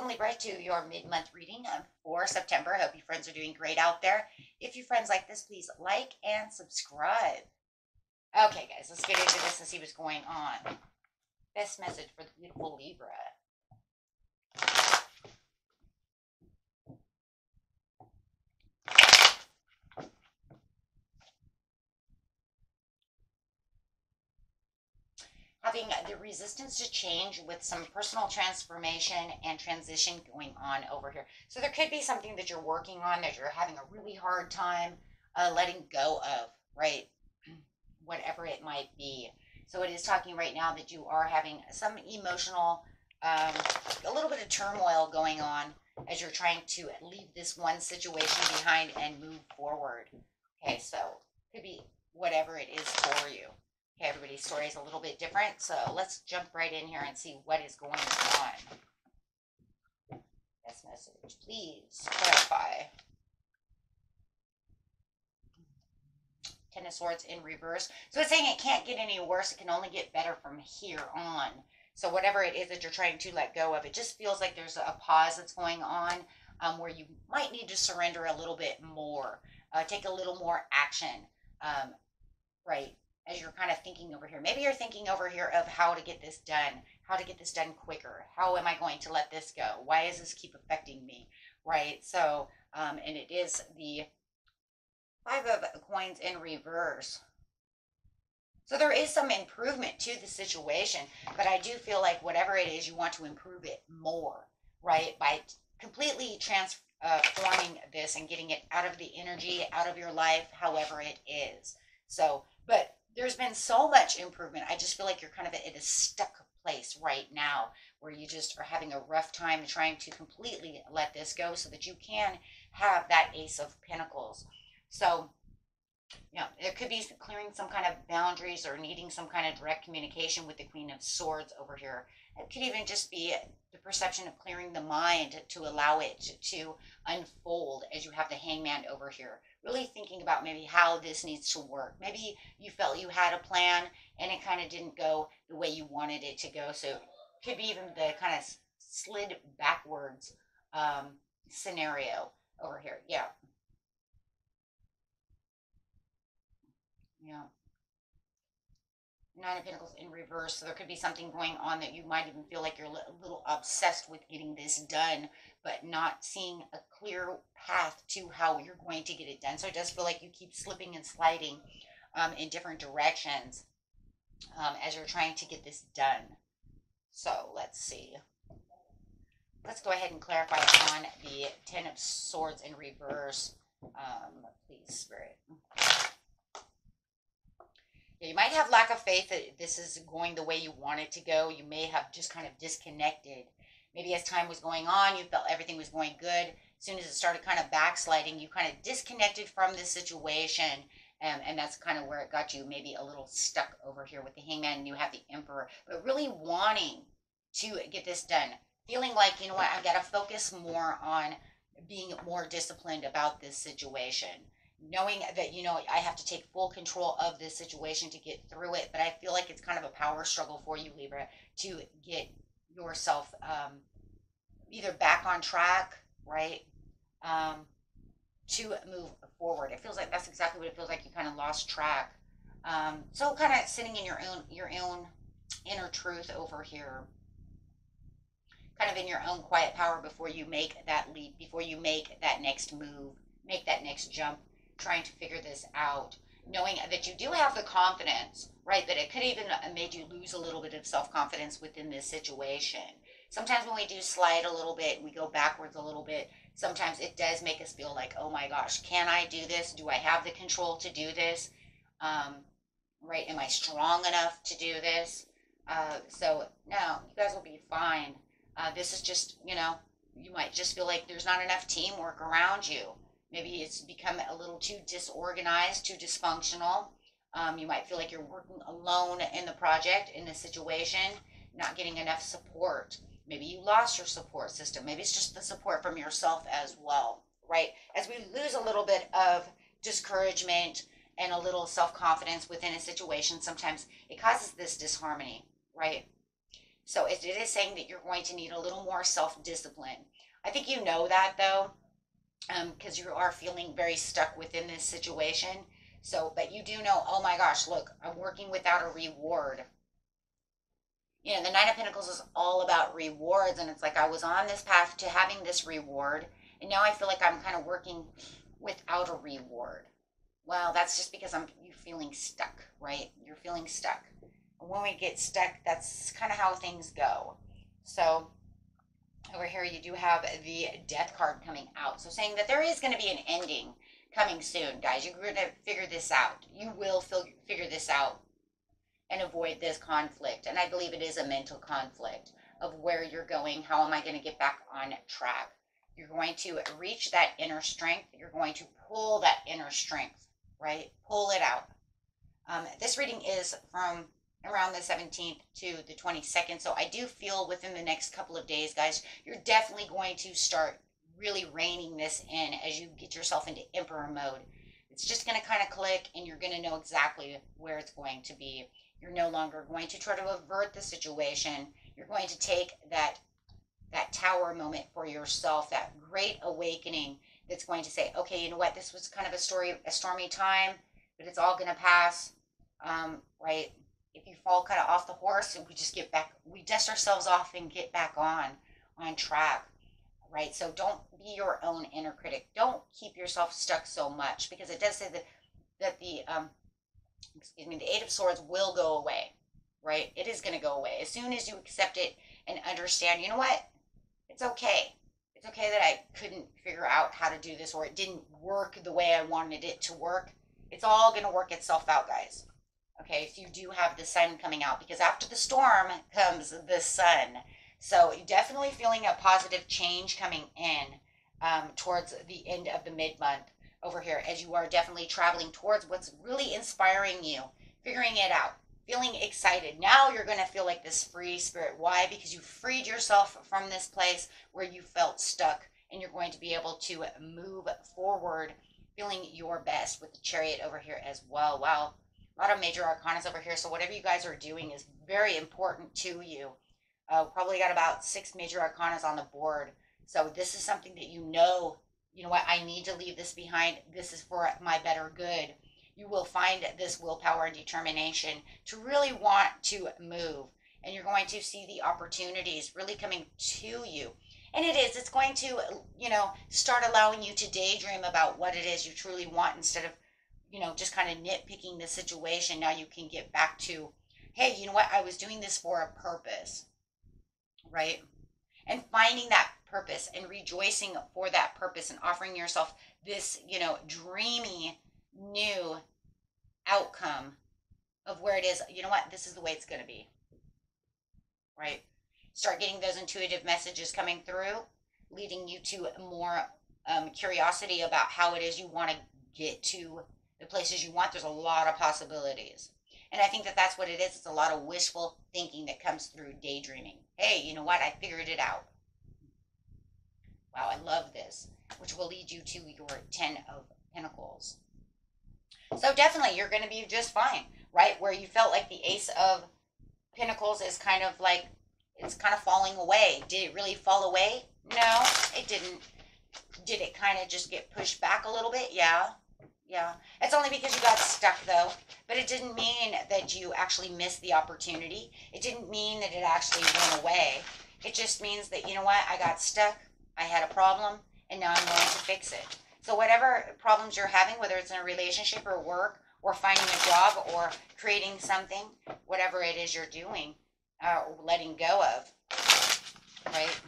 Libra, to your mid-month reading for September. I hope you friends are doing great out there. If you friends like this, please like and subscribe. Okay, guys, let's get into this and see what's going on. Best message for the beautiful Libra. Having the resistance to change with some personal transformation and transition going on over here. So there could be something that you're working on that you're having a really hard time letting go of, right? Whatever it might be. So it is talking right now that you are having some emotional, a little bit of turmoil going on as you're trying to leave this one situation behind and move forward. Okay, so it could be whatever it is for you. Okay, everybody's story is a little bit different, so let's jump right in here and see what is going on. This message, please clarify. Ten of Swords in reverse. So it's saying it can't get any worse. It can only get better from here on. So whatever it is that you're trying to let go of, it just feels like there's a pause that's going on where you might need to surrender a little bit more. Take a little more action, right? As you're kind of thinking over here. Maybe you're thinking over here of how to get this done, how to get this done quicker. How am I going to let this go? Why does this keep affecting me, right? So, and it is the Five of Coins in reverse. So there is some improvement to the situation, but I do feel like whatever it is, you want to improve it more, right? By completely transforming this and getting it out of the energy, out of your life, however it is. So, but there's been so much improvement. I just feel like you're kind of in a stuck place right now where you just are having a rough time trying to completely let this go so that you can have that Ace of Pentacles. So, you know, it could be clearing some kind of boundaries or needing some kind of direct communication with the Queen of Swords over here. It could even just be the perception of clearing the mind to allow it to unfold as you have the Hangman over here. Really thinking about maybe how this needs to work. Maybe you felt you had a plan and it kind of didn't go the way you wanted it to go. So it could be even the kind of slid backwards scenario over here. Yeah. Yeah. Nine of Pentacles in reverse. So there could be something going on that you might even feel like you're a little obsessed with getting this done, but not seeing a clear path to how you're going to get it done. So it does feel like you keep slipping and sliding in different directions as you're trying to get this done. So let's see. Let's go ahead and clarify on the Ten of Swords in reverse. Please, Spirit. Yeah, you might have lack of faith that this is going the way you want it to go. You may have just kind of disconnected. Maybe as time was going on, you felt everything was going good. As soon as it started kind of backsliding, you kind of disconnected from the situation. And that's kind of where it got you maybe a little stuck over here with the Hangman and you have the Emperor. But really wanting to get this done. Feeling like, you know what, I've got to focus more on being more disciplined about this situation. Knowing that, you know, I have to take full control of this situation to get through it. But I feel like it's kind of a power struggle for you, Libra, to get yourself either back on track, right, to move forward. It feels like that's exactly what it feels like. You kind of lost track. So kind of sitting in your own inner truth over here. Kind of in your own quiet power before you make that leap, before you make that next move, make that next jump. Trying to figure this out, knowing that you do have the confidence, right, that it could even made you lose a little bit of self-confidence within this situation. Sometimes when we do slide a little bit, we go backwards a little bit, sometimes it does make us feel like, oh my gosh, can I do this? Do I have the control to do this? Right, am I strong enough to do this? So no, you guys will be fine. This is just, you know, you might just feel like there's not enough teamwork around you. Maybe it's become a little too disorganized, too dysfunctional. You might feel like you're working alone in the project, in the situation, not getting enough support. Maybe you lost your support system. Maybe it's just the support from yourself as well, right? As we lose a little bit of discouragement and a little self-confidence within a situation, sometimes it causes this disharmony, right? So it is saying that you're going to need a little more self-discipline. I think you know that though, because you are feeling very stuck within this situation. So, but you do know, oh my gosh, look, I'm working without a reward. You know, the Nine of Pentacles is all about rewards, and it's like I was on this path to having this reward, and now I feel like I'm kind of working without a reward. Well, that's just because you're feeling stuck, right? You're feeling stuck. And when we get stuck, that's kind of how things go. So over here, you do have the Death card coming out. So saying that there is going to be an ending coming soon, guys. You're going to figure this out. You will figure this out and avoid this conflict. And I believe it is a mental conflict of where you're going. How am I going to get back on track? You're going to reach that inner strength. You're going to pull that inner strength, right? Pull it out. This reading is from around the 17th to the 22nd. So I do feel within the next couple of days, guys, you're definitely going to start really reining this in as you get yourself into emperor mode. It's just going to kind of click, and you're going to know exactly where it's going to be. You're no longer going to try to avert the situation. You're going to take that tower moment for yourself, that great awakening that's going to say, okay, you know what, this was kind of a stormy time, but it's all going to pass, right? If you fall kind of off the horse, and we dust ourselves off and get back on track, right? So don't be your own inner critic. Don't keep yourself stuck so much, because it does say that the Eight of Swords will go away, right? It is going to go away. As soon as you accept it and understand, you know what? It's okay. It's okay that I couldn't figure out how to do this, or it didn't work the way I wanted it to work. It's all going to work itself out, guys. Okay, so you do have the sun coming out, because after the storm comes the sun. So definitely feeling a positive change coming in towards the end of the mid-month over here, as you are definitely traveling towards what's really inspiring you, figuring it out, feeling excited. Now you're going to feel like this free spirit. Why? Because you freed yourself from this place where you felt stuck, and you're going to be able to move forward feeling your best with the Chariot over here as well. Wow. A lot of major arcanas over here. So whatever you guys are doing is very important to you. Probably got about 6 major arcanas on the board. So this is something that you know what, I need to leave this behind. This is for my better good. You will find this willpower and determination to really want to move. And you're going to see the opportunities really coming to you. And it's going to, start allowing you to daydream about what it is you truly want, instead of, just kind of nitpicking the situation. Now you can get back to, hey, you know what? I was doing this for a purpose, right? And finding that purpose and rejoicing for that purpose and offering yourself this, dreamy new outcome of where it is. You know what? This is the way it's going to be, right? Start getting those intuitive messages coming through, leading you to more curiosity about how it is you want to get to the places you want. There's a lot of possibilities. And I think that that's what it is. It's a lot of wishful thinking that comes through daydreaming. Hey, you know what? I figured it out. Wow, I love this, which will lead you to your 10 of Pentacles. So definitely you're going to be just fine, right? Where you felt like the Ace of Pentacles is kind of like, it's kind of falling away. Did it really fall away? No, it didn't. Did it kind of just get pushed back a little bit? Yeah. Yeah. It's only because you got stuck, though. But it didn't mean that you actually missed the opportunity. It didn't mean that it actually went away. It just means that, you know what? I got stuck. I had a problem, and now I'm going to fix it. So whatever problems you're having, whether it's in a relationship or work or finding a job or creating something, whatever it is you're doing, or letting go of, right?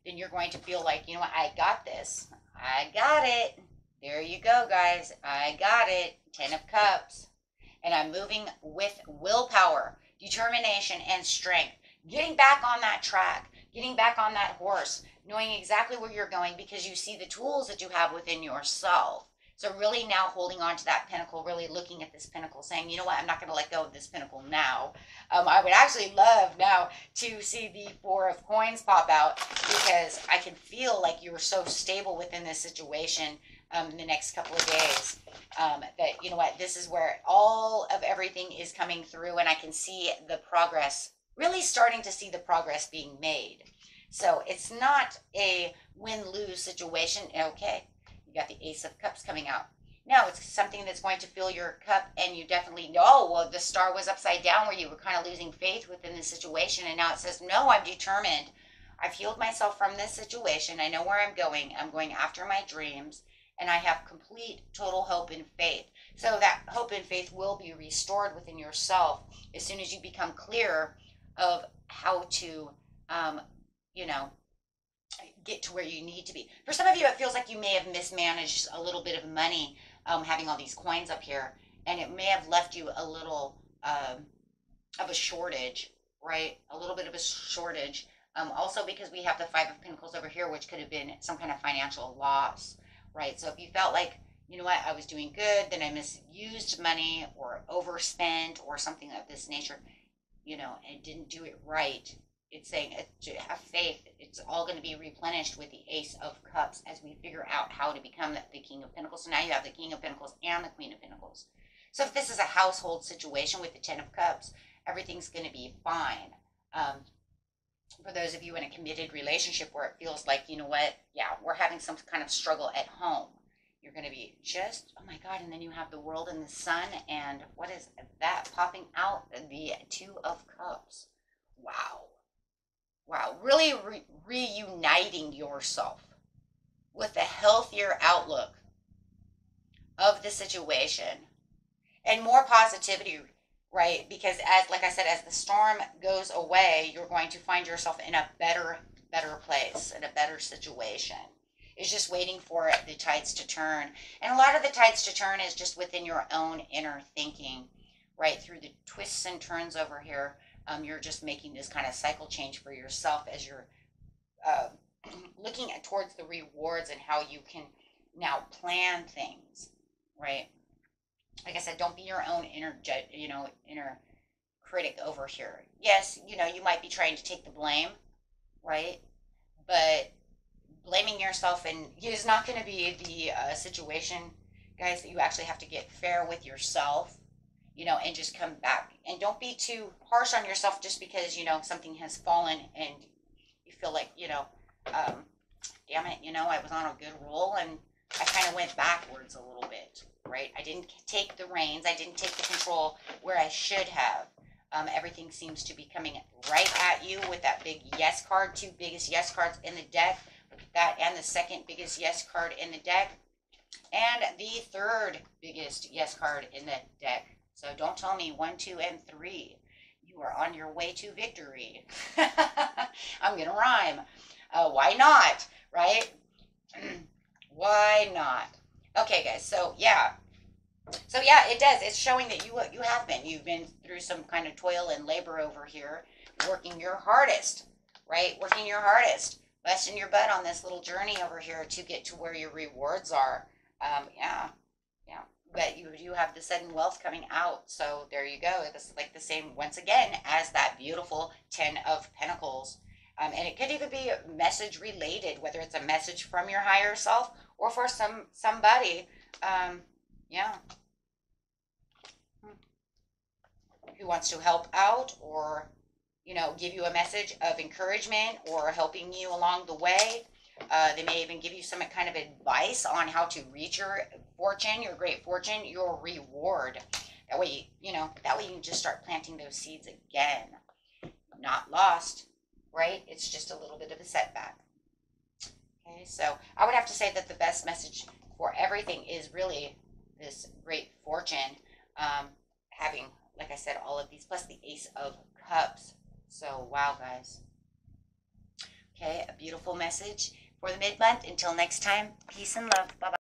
Then you're going to feel like, you know what? I got this. I got it. There you go, guys. I got it. 10 of Cups. And I'm moving with willpower, determination, and strength. Getting back on that track. Getting back on that horse. Knowing exactly where you're going, because you see the tools that you have within yourself. So really now holding on to that pentacle, really looking at this pentacle, saying, you know what, I'm not going to let go of this pentacle now. I would actually love now to see the 4 of Coins pop out, because I can feel like you were so stable within this situation in the next couple of days. That, you know what, this is where all of everything is coming through, and I can see the progress really starting to see the progress being made. So it's not a win-lose situation. Okay, you got the Ace of Cups coming out. No, it's something that's going to fill your cup, and you definitely know, well, the star was upside down where you were kind of losing faith within the situation, and now it says, no, I'm determined. I've healed myself from this situation. I know where I'm going. I'm going after my dreams, and I have complete, total hope and faith. So that hope and faith will be restored within yourself as soon as you become clear of how to, you know, get to where you need to be. For some of you, it feels like you may have mismanaged a little bit of money, having all these coins up here, and it may have left you a little of a shortage, right? A little bit of a shortage. Also because we have the Five of Pentacles over here, which could have been some kind of financial loss, right? So if you felt like, you know what, I was doing good, then I misused money or overspent or something of this nature, you know, and didn't do it right. It's saying, have faith. It's all going to be replenished with the Ace of Cups as we figure out how to become the King of Pentacles. So now you have the King of Pentacles and the Queen of Pentacles. So if this is a household situation with the Ten of Cups, everything's going to be fine. For those of you in a committed relationship where it feels like, you know what, yeah, we're having some kind of struggle at home, you're going to be just, oh my God, and then you have the World and the Sun, and what is that popping out? The Two of Cups. Wow. Wow, really reuniting yourself with a healthier outlook of the situation and more positivity, right? Because as, like I said, as the storm goes away, you're going to find yourself in a better place, in a better situation. It's just waiting for the tides to turn. And a lot of the tides to turn is just within your own inner thinking, right? Through the twists and turns over here. You're just making this kind of cycle change for yourself as you're looking towards the rewards and how you can now plan things, right? Like I said, don't be your own inner critic over here. Yes, you know, you might be trying to take the blame, right? But blaming yourself is not going to be the situation, guys, that you actually have to get fair with yourself, you know, and just come back. And don't be too harsh on yourself just because, you know, something has fallen and you feel like, you know, damn it, you know, I was on a good roll and I kind of went backwards a little bit, right? I didn't take the reins. I didn't take the control where I should have. Everything seems to be coming right at you with that big yes card, two biggest yes cards in the deck. Look at that, and the second biggest yes card in the deck, and the third biggest yes card in the deck. So don't tell me 1, 2, and 3. You are on your way to victory. I'm going to rhyme. Why not, right? Why not? Okay, guys, so yeah. So yeah, it does. It's showing that you have been. You've been through some kind of toil and labor over here, working your hardest, right? Working your hardest, busting your butt on this little journey over here to get to where your rewards are. Yeah. But you do have the sudden wealth coming out. So there you go. It's like the same, once again, as that beautiful Ten of Pentacles. And it could even be message related, whether it's a message from your higher self or for somebody, yeah, who wants to help out or, you know, give you a message of encouragement or helping you along the way. They may even give you some kind of advice on how to reach your fortune, your great fortune, your reward. That way, you know, that way you can just start planting those seeds again. Not lost, right? It's just a little bit of a setback. Okay, so I would have to say that the best message for everything is really this great fortune, having, like I said, all of these, plus the Ace of Cups. So, wow, guys. Okay, a beautiful message for the mid-month. Until next time, peace and love. Bye-bye.